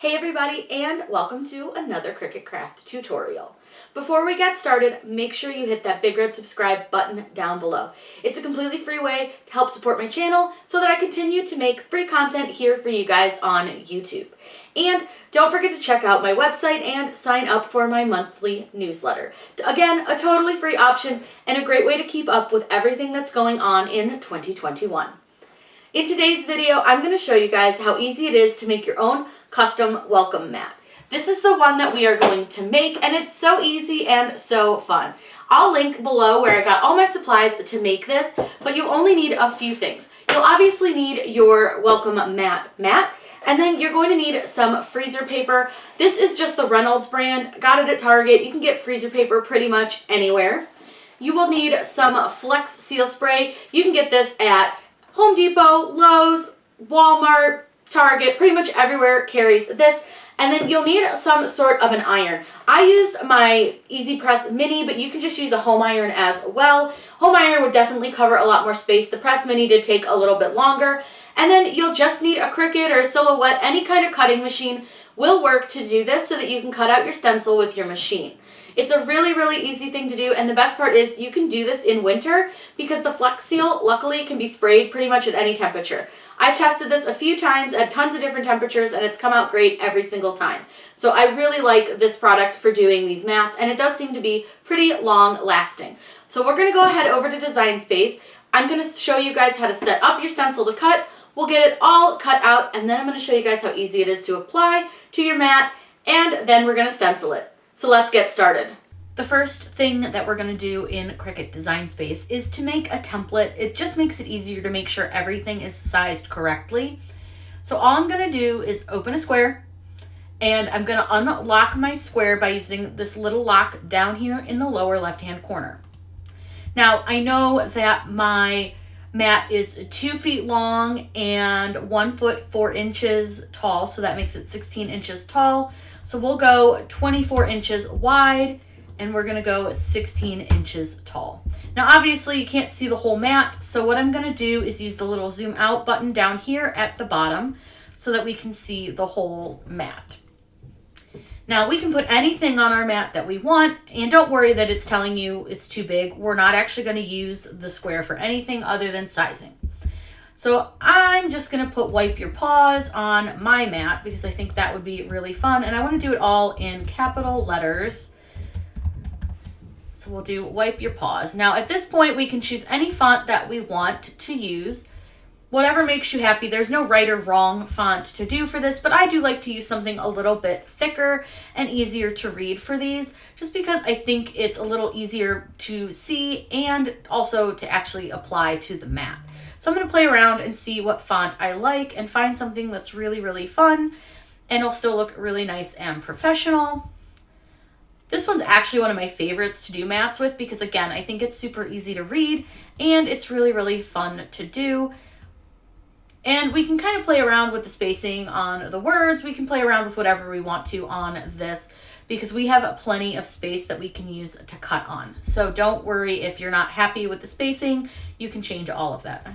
Hey everybody, and welcome to another Cricut craft tutorial. Before we get started, make sure you hit that big red subscribe button down below. It's a completely free way to help support my channel so that I continue to make free content here for you guys on YouTube. And don't forget to check out my website and sign up for my monthly newsletter. Again, a totally free option and a great way to keep up with everything that's going on in 2021. In today's video, I'm going to show you guys how easy it is to make your own custom welcome mat. This is the one that we are going to make, and it's so easy and so fun. I'll link below where I got all my supplies to make this, but you only need a few things. You'll obviously need your welcome mat, and then you're going to need some freezer paper. This is just the Reynolds brand. Got it at Target. You can get freezer paper pretty much anywhere. You will need some Flex Seal Spray. You can get this at Home Depot, Lowe's, Walmart, Target, pretty much everywhere carries this. And then you'll need some sort of an iron. I used my Easy Press Mini, but you can just use a home iron as well. Home iron would definitely cover a lot more space. The Press Mini did take a little bit longer. And then you'll just need a Cricut or a Silhouette. Any kind of cutting machine will work to do this so that you can cut out your stencil with your machine. It's a really, really easy thing to do, and the best part is you can do this in winter because the Flex Seal, luckily, can be sprayed pretty much at any temperature. I've tested this a few times at tons of different temperatures, and it's come out great every single time. So I really like this product for doing these mats, and it does seem to be pretty long lasting. So we're going to go ahead over to Design Space. I'm going to show you guys how to set up your stencil to cut. We'll get it all cut out, and then I'm going to show you guys how easy it is to apply to your mat, and then we're going to stencil it. So let's get started. The first thing that we're going to do in Cricut Design Space is to make a template. It just makes it easier to make sure everything is sized correctly. So all I'm going to do is open a square, and I'm going to unlock my square by using this little lock down here in the lower left-hand corner. Now, I know that my mat is 2 feet long and 1 foot 4 inches tall, so that makes it 16 inches tall. So we'll go 24 inches wide, and we're gonna go 16 inches tall. Now, obviously you can't see the whole mat, so what I'm gonna do is use the little zoom out button down here at the bottom so that we can see the whole mat. Now, we can put anything on our mat that we want, and don't worry that it's telling you it's too big. We're not actually gonna use the square for anything other than sizing. So I'm just gonna put Wipe Your Paws on my mat because I think that would be really fun, and I wanna do it all in capital letters. So we'll do Wipe Your Paws. Now at this point we can choose any font that we want to use. Whatever makes you happy. There's no right or wrong font to do for this, but I do like to use something a little bit thicker and easier to read for these, just because I think it's a little easier to see and also to actually apply to the mat. So I'm going to play around and see what font I like and find something that's really, really fun and it'll still look really nice and professional. This one's actually one of my favorites to do mats with because, again, I think it's super easy to read and it's really, really fun to do. And we can kind of play around with the spacing on the words. We can play around with whatever we want to on this because we have plenty of space that we can use to cut on. So don't worry if you're not happy with the spacing. You can change all of that.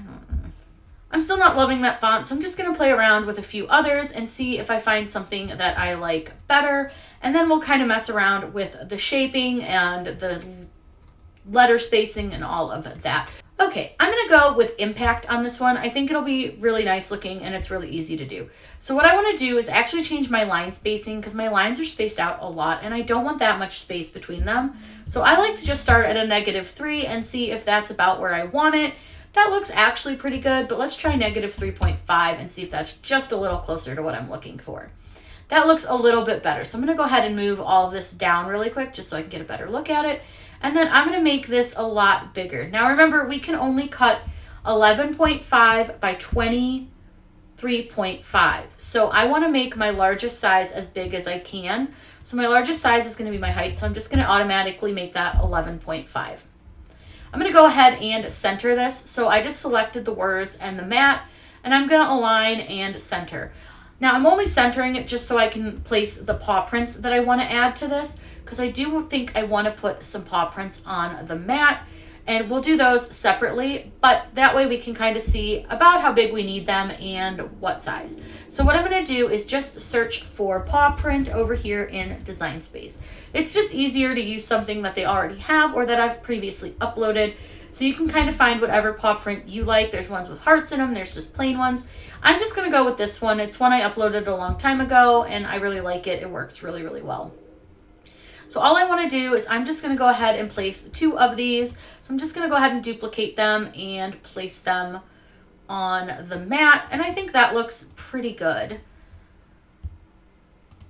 I'm still not loving that font, so I'm just going to play around with a few others and see if I find something that I like better. And then we'll kind of mess around with the shaping and the letter spacing and all of that. Okay, I'm going to go with Impact on this one. I think it'll be really nice looking and it's really easy to do. So what I want to do is actually change my line spacing because my lines are spaced out a lot and I don't want that much space between them. So I like to just start at a -3 and see if that's about where I want it. That looks actually pretty good, but let's try -3.5 and see if that's just a little closer to what I'm looking for. That looks a little bit better. So I'm going to go ahead and move all this down really quick just so I can get a better look at it. And then I'm going to make this a lot bigger. Now remember, we can only cut 11.5 by 23.5. So I want to make my largest size as big as I can. So my largest size is going to be my height. So I'm just going to automatically make that 11.5. I'm going to go ahead and center this. So I just selected the words and the mat, and I'm going to align and center. Now I'm only centering it just so I can place the paw prints that I want to add to this, because I do think I want to put some paw prints on the mat. And we'll do those separately, but that way we can kind of see about how big we need them and what size. So what I'm going to do is just search for paw print over here in Design Space. It's just easier to use something that they already have or that I've previously uploaded. So you can kind of find whatever paw print you like. There's ones with hearts in them. There's just plain ones. I'm just going to go with this one. It's one I uploaded a long time ago and I really like it. It works really, really well. So all I want to do is I'm just going to go ahead and place 2 of these. So I'm just going to go ahead and duplicate them and place them on the mat. And I think that looks pretty good.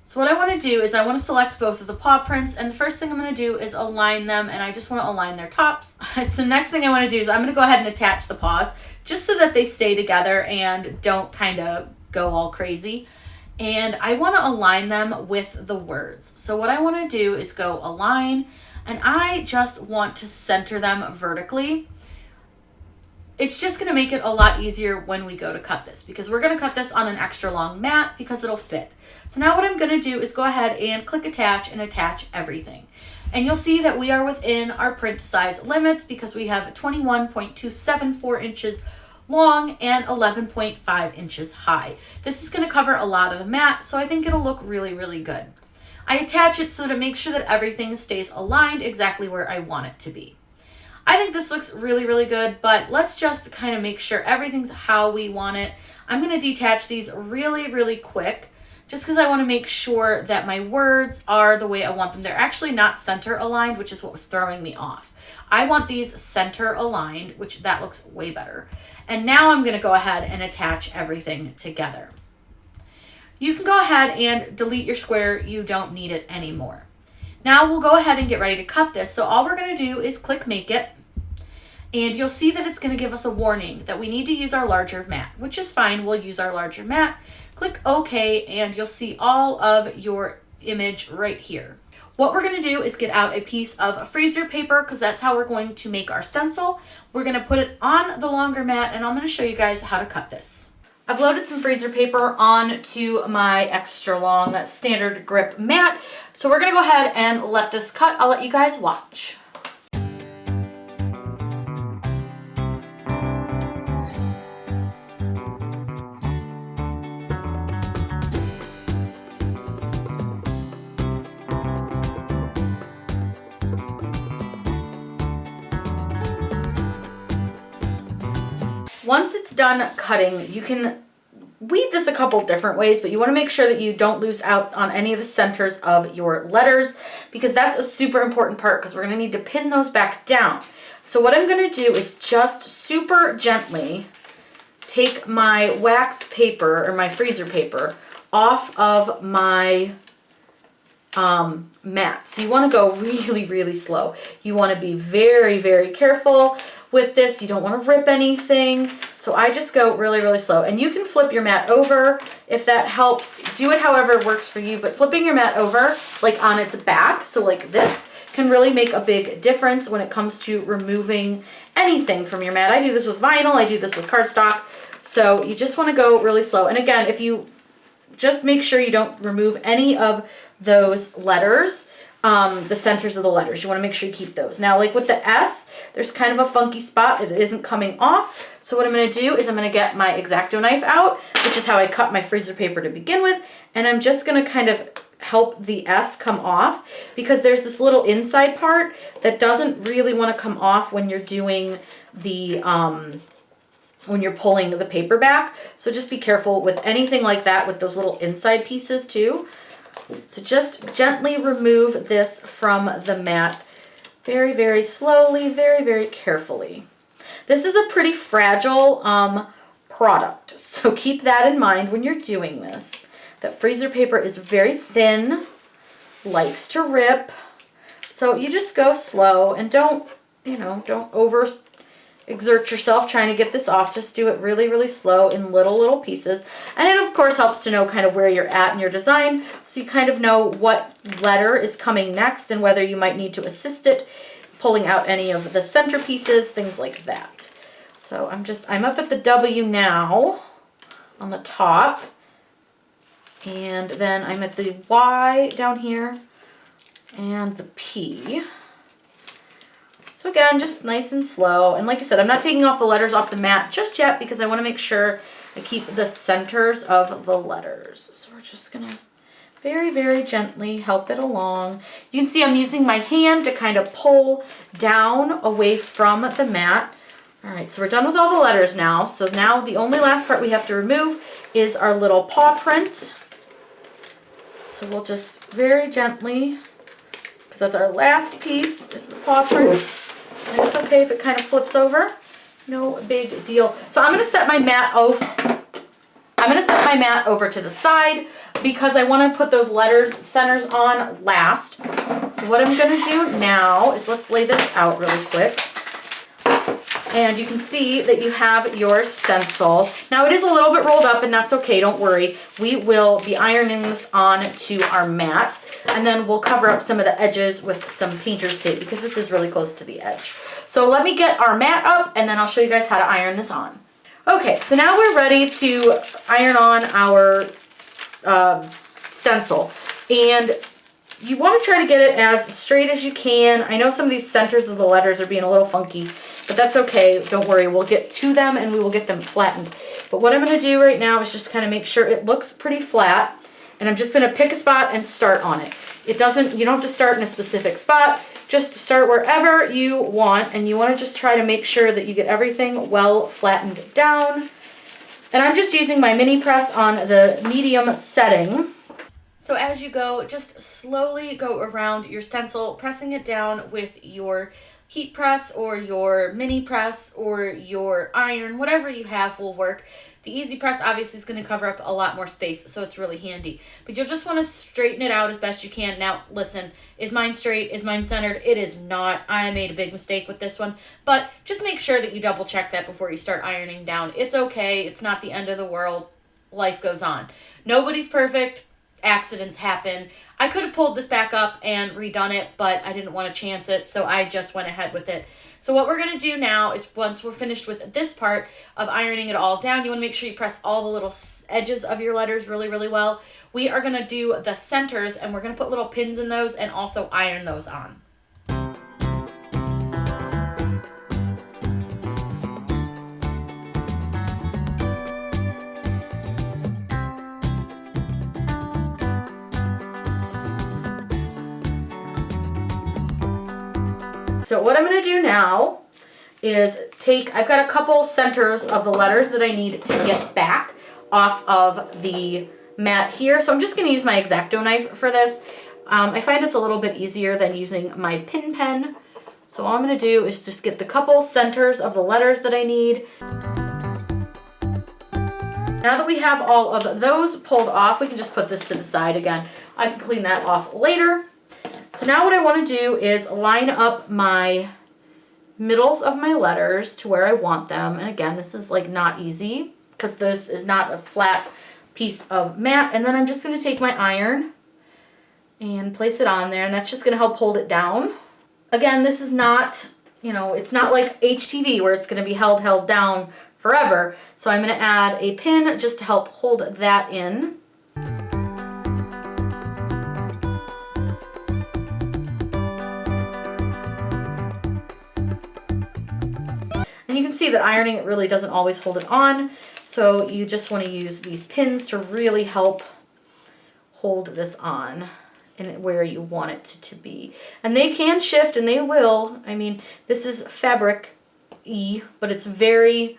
So what I want to do is I want to select both of the paw prints. And the first thing I'm going to do is align them. And I just want to align their tops. So the next thing I want to do is I'm going to go ahead and attach the paws just so that they stay together and don't kind of go all crazy. And I want to align them with the words. So what I want to do is go align, and I just want to center them vertically. It's just going to make it a lot easier when we go to cut this, because we're going to cut this on an extra long mat because it'll fit. So now what I'm going to do is go ahead and click attach and attach everything. And you'll see that we are within our print size limits because we have 21.274 inches long and 11.5 inches high. This is going to cover a lot of the mat, so I think it'll look really, really good. I attach it so to make sure that everything stays aligned exactly where I want it to be. I think this looks really, really good, but let's just kind of make sure everything's how we want it. I'm going to detach these really, really quick just because I want to make sure that my words are the way I want them. They're actually not center aligned, which is what was throwing me off. I want these center aligned, which that looks way better. And now I'm going to go ahead and attach everything together. You can go ahead and delete your square. You don't need it anymore. Now we'll go ahead and get ready to cut this. So all we're going to do is click Make It. And you'll see that it's going to give us a warning that we need to use our larger mat, which is fine. We'll use our larger mat. Click OK, and you'll see all of your image right here. What we're going to do is get out a piece of freezer paper because that's how we're going to make our stencil. We're going to put it on the longer mat, and I'm going to show you guys how to cut this. I've loaded some freezer paper onto my extra long standard grip mat. So we're going to go ahead and let this cut. I'll let you guys watch. Once it's done cutting, you can weed this a couple different ways, but you want to make sure that you don't lose out on any of the centers of your letters because that's a super important part because we're going to need to pin those back down. So what I'm going to do is just super gently take my wax paper or my freezer paper off of my mat. So you want to go really, really slow. You want to be very, very careful with this. You don't want to rip anything. So I just go really, really slow. And you can flip your mat over if that helps. Do it however works for you, but flipping your mat over like on its back, so like this, can really make a big difference when it comes to removing anything from your mat. I do this with vinyl, I do this with cardstock. So you just want to go really slow. And again, if you just make sure you don't remove any of those letters, the centers of the letters. You want to make sure you keep those. Now, like with the S, there's kind of a funky spot. It isn't coming off. So what I'm going to do is I'm going to get my X-Acto knife out, which is how I cut my freezer paper to begin with. And I'm just going to kind of help the S come off because there's this little inside part that doesn't really want to come off when you're doing the, when you're pulling the paper back. So just be careful with anything like that with those little inside pieces too. So just gently remove this from the mat very, very slowly, very, very carefully. This is a pretty fragile product, so keep that in mind when you're doing this. That freezer paper is very thin, likes to rip, so you just go slow and don't over exert yourself trying to get this off. Just do it really, really slow in little pieces. And it of course helps to know kind of where you're at in your design so you kind of know what letter is coming next and whether you might need to assist it pulling out any of the center pieces, things like that. So I'm up at the W now on the top, and then I'm at the Y down here and the P. So again, just nice and slow. And like I said, I'm not taking off the letters off the mat just yet because I want to make sure I keep the centers of the letters. So we're just gonna very, very gently help it along. You can see I'm using my hand to kind of pull down away from the mat. All right, so we're done with all the letters now. So now the only last part we have to remove is our little paw print. So we'll just very gently, because that's our last piece, is the paw print. And it's okay if it kind of flips over. No big deal. So I'm gonna set my mat over to the side because I want to put those centers on last. So what I'm gonna do now is let's lay this out really quick. And you can see that you have your stencil. Now it is a little bit rolled up and that's okay, don't worry. We will be ironing this on to our mat and then we'll cover up some of the edges with some painter's tape because this is really close to the edge. So let me get our mat up and then I'll show you guys how to iron this on. Okay, so now we're ready to iron on our stencil. And you want to try to get it as straight as you can. I know some of these centers of the letters are being a little funky, but that's okay. Don't worry. We'll get to them and we will get them flattened. But what I'm going to do right now is just kind of make sure it looks pretty flat. And I'm just going to pick a spot and start on it. You don't have to start in a specific spot. Just start wherever you want. And you want to just try to make sure that you get everything well flattened down. And I'm just using my mini press on the medium setting. So as you go, just slowly go around your stencil, pressing it down with your heat press or your mini press or your iron, whatever you have will work. The easy press obviously is going to cover up a lot more space, so it's really handy. But you'll just want to straighten it out as best you can. Now, listen, is mine straight? Is mine centered? It is not. I made a big mistake with this one. But just make sure that you double check that before you start ironing down. It's okay. It's not the end of the world. Life goes on. Nobody's perfect. Accidents happen. I could have pulled this back up and redone it, but I didn't want to chance it, so I just went ahead with it. So what we're going to do now is once we're finished with this part of ironing it all down, you want to make sure you press all the little edges of your letters really, really well. We are going to do the centers, and we're going to put little pins in those and also iron those on. So what I'm going to do now is I've got a couple centers of the letters that I need to get back off of the mat here. So I'm just going to use my X-Acto knife for this. I find it's a little bit easier than using my pin pen. So all I'm going to do is just get the couple centers of the letters that I need. Now that we have all of those pulled off, we can just put this to the side again. I can clean that off later. So now what I want to do is line up my middles of my letters to where I want them. And again, this is like not easy because this is not a flat piece of mat. And then I'm just going to take my iron and place it on there. And that's just going to help hold it down. Again, this is not, it's not like HTV where it's going to be held down forever. So I'm going to add a pin just to help hold that in. And you can see that ironing it really doesn't always hold it on. So you just want to use these pins to really help hold this on and where you want it to be. And they can shift and they will. I mean, this is fabric-y, but it's very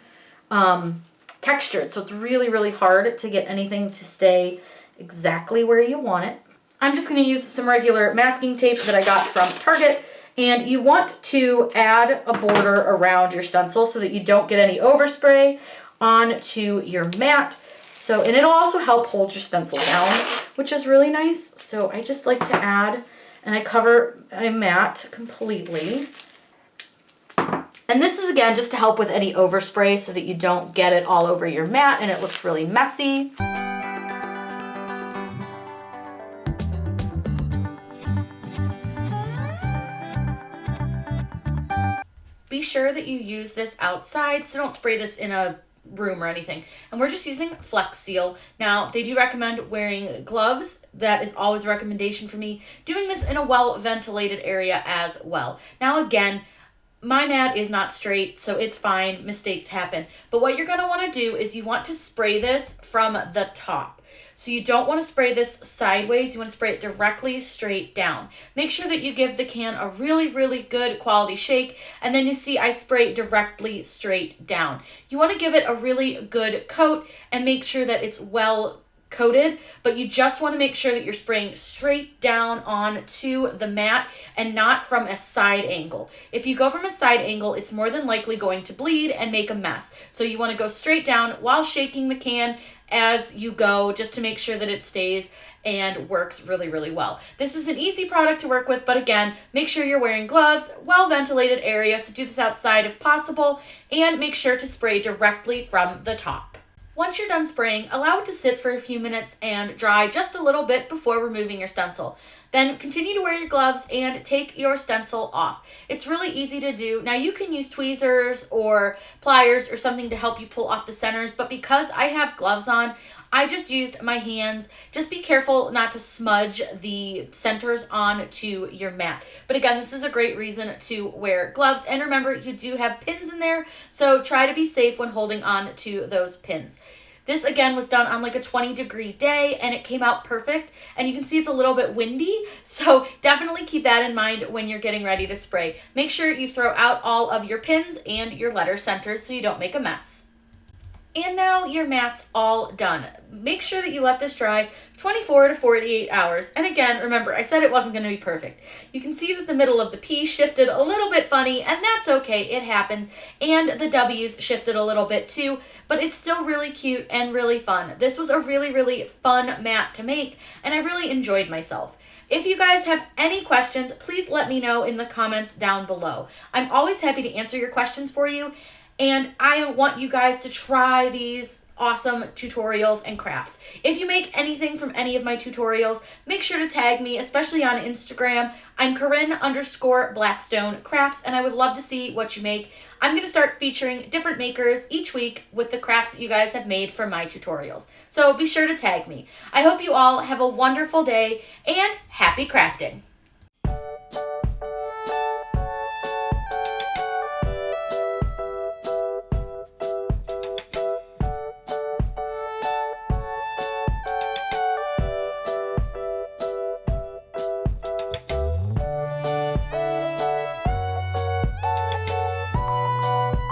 textured. So it's really, really hard to get anything to stay exactly where you want it. I'm just going to use some regular masking tape that I got from Target. And you want to add a border around your stencil so that you don't get any overspray onto your mat. So, and it'll also help hold your stencil down, which is really nice. So I just like to add, and I cover my mat completely. And this is again just to help with any overspray so that you don't get it all over your mat and it looks really messy. Be sure that you use this outside, so don't spray this in a room or anything. And we're just using Flex Seal. Now, they do recommend wearing gloves. That is always a recommendation for me. Doing this in a well-ventilated area as well. Now, again, My mat is not straight, so it's fine. Mistakes happen. But what you're going to want to do is you want to spray this from the top. So you don't want to spray this sideways. You want to spray it directly straight down. Make sure that you give the can a really, really good quality shake. And then you see I spray directly straight down. You want to give it a really good coat and make sure that it's well coated, but you just want to make sure that you're spraying straight down onto the mat and not from a side angle. If you go from a side angle, it's more than likely going to bleed and make a mess. So you want to go straight down while shaking the can as you go, just to make sure that it stays and works really, really well. This is an easy product to work with, but again, make sure you're wearing gloves, well-ventilated area, so do this outside if possible, and make sure to spray directly from the top. Once you're done spraying, allow it to sit for a few minutes and dry just a little bit before removing your stencil. Then continue to wear your gloves and take your stencil off. It's really easy to do. Now you can use tweezers or pliers or something to help you pull off the centers, but because I have gloves on, I just used my hands. Just be careful not to smudge the centers onto your mat. But again, this is a great reason to wear gloves. And remember, you do have pins in there, so try to be safe when holding on to those pins. This again was done on like a 20-degree day and it came out perfect. And you can see it's a little bit windy, so definitely keep that in mind when you're getting ready to spray. Make sure you throw out all of your pins and your letter centers so you don't make a mess. And now your mat's all done. Make sure that you let this dry 24 to 48 hours. And again, remember, I said it wasn't going to be perfect. You can see that the middle of the P shifted a little bit funny, and that's okay, it happens. And the W's shifted a little bit too, but it's still really cute and really fun. This was a really, really fun mat to make, and I really enjoyed myself. If you guys have any questions, please let me know in the comments down below. I'm always happy to answer your questions for you. And I want you guys to try these awesome tutorials and crafts. If you make anything from any of my tutorials, make sure to tag me, especially on Instagram. I'm Corinne_Blackstone Crafts, and I would love to see what you make. I'm going to start featuring different makers each week with the crafts that you guys have made for my tutorials. So be sure to tag me. I hope you all have a wonderful day and happy crafting.